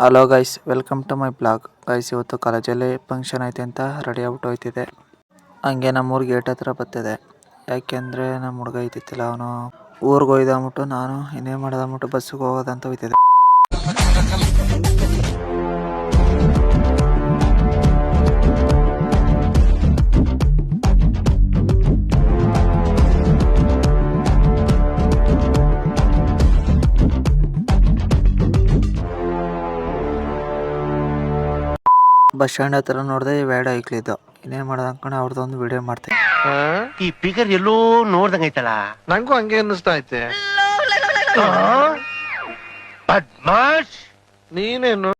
Hello guys, welcome to my blog. Guys, ಇವತ್ತು ಕಾಲೇಜಲ್ಲಿ function ಐತೆ ಅಂತ ರೆಡಿ ಆಗ್ಬಿಟ್ಟು ಹೋಯ್ತಿದೆ. ಹಂಗೆ ನಮ್ಮೂರು ಗೇಟ್ ಹತ್ರ ಬರ್ತದೆ. ಯಾಕೆಂದರೆ ನಮ್ಮ ಹುಡುಗ ಐತಿತ್ತಿಲ್ಲ, ಅವನು ಊರಿಗೆ ಹೋಯ್ದಂದ್ಬಿಟ್ಟು ನಾನು ಇನ್ನೇನು ಮಾಡೋದಂದ್ಬಿಟ್ಟು ಬಸ್ಸಿಗೆ ಹೋಗೋದಂತ ಹೋಯ್ತಿದೆ. ಬಸ್ ಸ್ಟ್ಯಾಂಡ್ ಹತ್ರ ನೋಡಿದೆ ವ್ಯಾಡ್ ಐಕ್ಲಿದ್ದು. ಇನ್ನೇನು ಮಾಡೋದು ಅನ್ಕೊಂಡು ಅವ್ರದ್ದೊಂದು ವಿಡಿಯೋ ಮಾಡ್ತೀನಿ. ಈ ಫಿಗರ್ ಎಲ್ಲೋ ನೋಡ್ದಂಗೈತಲ್ಲ, ನಂಗೂ ಹಂಗೆ ಅನ್ನಿಸ್ತಾ ಐತೆ. ಬದ್ಮಾಶ್ ನೀನೇನು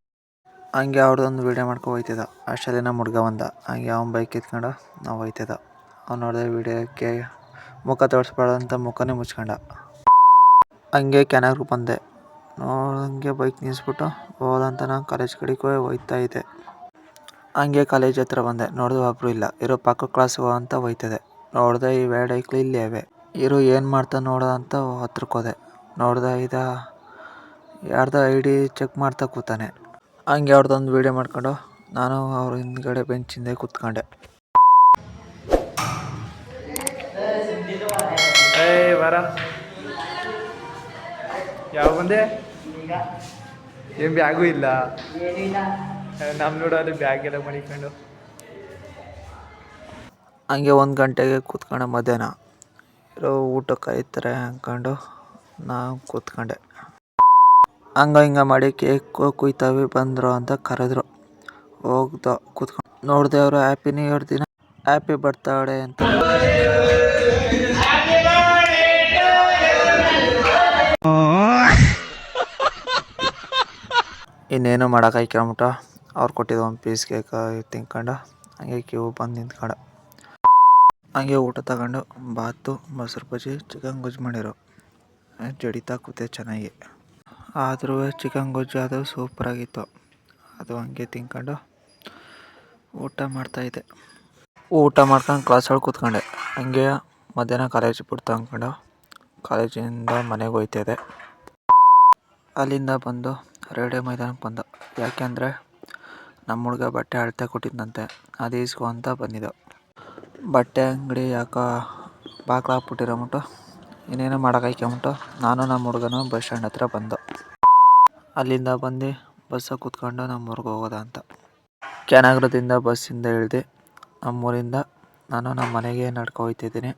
ಹಂಗೆ ಅವ್ರದ್ದೊಂದು ವಿಡಿಯೋ ಮಾಡ್ಕೊಂಡು ಹೋಯ್ತಿದ್ದ. ಅಷ್ಟರಲ್ಲಿ ನಮ್ಮ ಹುಡುಗ ಬಂದ. ಹಂಗೆ ಅವ್ನ ಬೈಕ್ ಎತ್ಕೊಂಡು ನಾವು ಹೋಯ್ತಿದ್ದ. ಅವ್ನು ನೋಡಿದೆ ವಿಡಿಯೋಕ್ಕೆ ಮುಖ ತೋರಿಸ್ಬಾರ್ದು ಅಂತ ಮುಖನೇ ಮುಚ್ಕೊಂಡ. ಹಂಗೆ ಕ್ಯಾನರ್ಗೆ ಬಂದೆ. ಹಂಗೆ ಬೈಕ್ ನಿಲ್ಲಿಸ್ಬಿಟ್ಟು ಹೋದಂತ ನಾನು ಕಾಲೇಜ್ ಕಡೆಗೆ ಹೋಯ್ತಾ ಇದ್ದೆ. ಹಂಗೆ ಕಾಲೇಜ್ ಹತ್ರ ಬಂದೆ. ನೋಡಿದ್ರೆ ಒಬ್ಬರು ಇಲ್ಲ. ಇರೋ ಪಕ್ಕ ಕ್ಲಾಸ್ಗೆ ಅಂತ ಹೋಯ್ತದೆ. ನೋಡಿದೆ ಈ ವ್ಯಾಡ್ ಐಕ್ಳು ಇಲ್ಲೇ ಅವೆ. ಇರೋ ಏನು ಮಾಡ್ತಾ ನೋಡೋದಂತ ಹತ್ರಕ್ಕೆ ಹೋದೆ. ನೋಡಿದೆ ಯಾರ್ದೋ ID ಚೆಕ್ ಮಾಡ್ತಾ ಕೂತಾನೆ. ಹಂಗೆ ಅವ್ರದ್ದೊಂದು ವೀಡಿಯೋ ಮಾಡ್ಕೊಂಡು ನಾನು ಅವ್ರ ಹಿಂದ್ಗಡೆ ಬೆಂಚಿಂದೆ ಕೂತ್ಕೊಂಡೆ. ಬರ ಯಾವ ಬಂದೆ, ಏನು ಬ್ಯಾಗು ಇಲ್ಲ. ನಮ್ಮ ನೋಡೋದು ಬ್ಯಾಗ್ ಎಲ್ಲ ಮಡಿಕೊಂಡು ಹಂಗೆ 1 ಗಂಟೆಗೆ ಕೂತ್ಕೊಂಡೆ. ಮಧ್ಯಾಹ್ನ ಇರೋ ಊಟ ಕಾಯ್ತಾರೆ ಅಂದ್ಕೊಂಡು ನಾವು ಕೂತ್ಕೊಂಡೆ. ಹಂಗೆ ಮಾಡಿ ಕೇಕ್ ಕುಯ್ತಾವೆ ಬಂದರು ಅಂತ ಕರೆದ್ರು. ಹೋಗ್ದ ಕೂತ್ಕೊಂಡು ನೋಡಿದೆ ಅವರು ಹ್ಯಾಪಿ ನ್ಯೂ ಇಯರ್ ದಿನ ಹ್ಯಾಪಿ ಬರ್ತ್ಡೇ ಅಂತ. ಇನ್ನೇನು ಮಾಡೋಕ್ಕಾಯ್ಕೊಂಬಿಟ್ಟು ಅವ್ರು ಕೊಟ್ಟಿದ್ದು ಒಂದು ಪೀಸ್ ಕೇಕ್ ತಿನ್ಕೊಂಡು ಹಂಗೆ ಕ್ಯೂ ಬಂದು ನಿಂತ್ಕೊಂಡು ಹಂಗೆ ಊಟ ತಗೊಂಡು ಬಾತು, ಮೊಸರು ಬಜ್ಜಿ, ಚಿಕನ್ ಗೊಜ್ಜು ಮಾಡಿರೋ ಜಡಿತಾ ಕೂತೆ ಚೆನ್ನಾಗಿ. ಆದರೂ ಚಿಕನ್ ಗೊಜ್ಜು ಅದು ಸೂಪರಾಗಿತ್ತು. ಅದು ಹಂಗೆ ತಿನ್ಕೊಂಡು ಊಟ ಮಾಡ್ತಾಯಿದ್ದೆ. ಊಟ ಮಾಡ್ಕೊಂಡು ಕ್ಲಾಸೊಳಗೆ ಕೂತ್ಕೊಂಡೆ. ಹಂಗೆ ಮಧ್ಯಾಹ್ನ ಕಾಲೇಜ್ ಬಿಡ್ತು ಅಂದ್ಕೊಂಡು ಕಾಲೇಜಿಂದ ಮನೆಗೆ ಹೋಯ್ತಿದ್ದೆ. ಅಲ್ಲಿಂದ ಬಂದು ರೇಡಿಯೋ ಮೈದಾನಕ್ಕೆ ಬಂದ. ಯಾಕೆಂದರೆ ನಮ್ಮ ಹುಡುಗ ಬಟ್ಟೆ ಅಳತೆ ಕೊಟ್ಟಿದ್ದಂತೆ, ಅದು ಇಸ್ಕೊ ಅಂತ ಬಂದಿದ್ದು. ಬಟ್ಟೆ ಅಂಗಡಿ ಯಾಕೋ ಬಾಗ್ಲು ಹಾಕ್ಬಿಟ್ಟಿರೋಬಿಟ್ಟು ಇನ್ನೇನು ಮಾಡೋಕ್ಕಾಯ್ಕೊಂಬಿಟ್ಟು ನಾನು ನಮ್ಮ ಹುಡುಗನೂ ಬಸ್ ಸ್ಟ್ಯಾಂಡ್ ಹತ್ರ ಬಂದು. ಅಲ್ಲಿಂದ ಬಂದು ಬಸ್ಸಾಗ ಕೂತ್ಕೊಂಡು ನಮ್ಮೂರಿಗೆ ಹೋಗೋದ ಅಂತ ಕ್ಯಾನಗರದಿಂದ ಬಸ್ಸಿಂದ ಇಳಿದು ನಮ್ಮೂರಿಂದ ನಾನು ನಮ್ಮ ಮನೆಗೆ ನಡ್ಕೊ ಹೋಗ್ತಿದ್ದೀನಿ.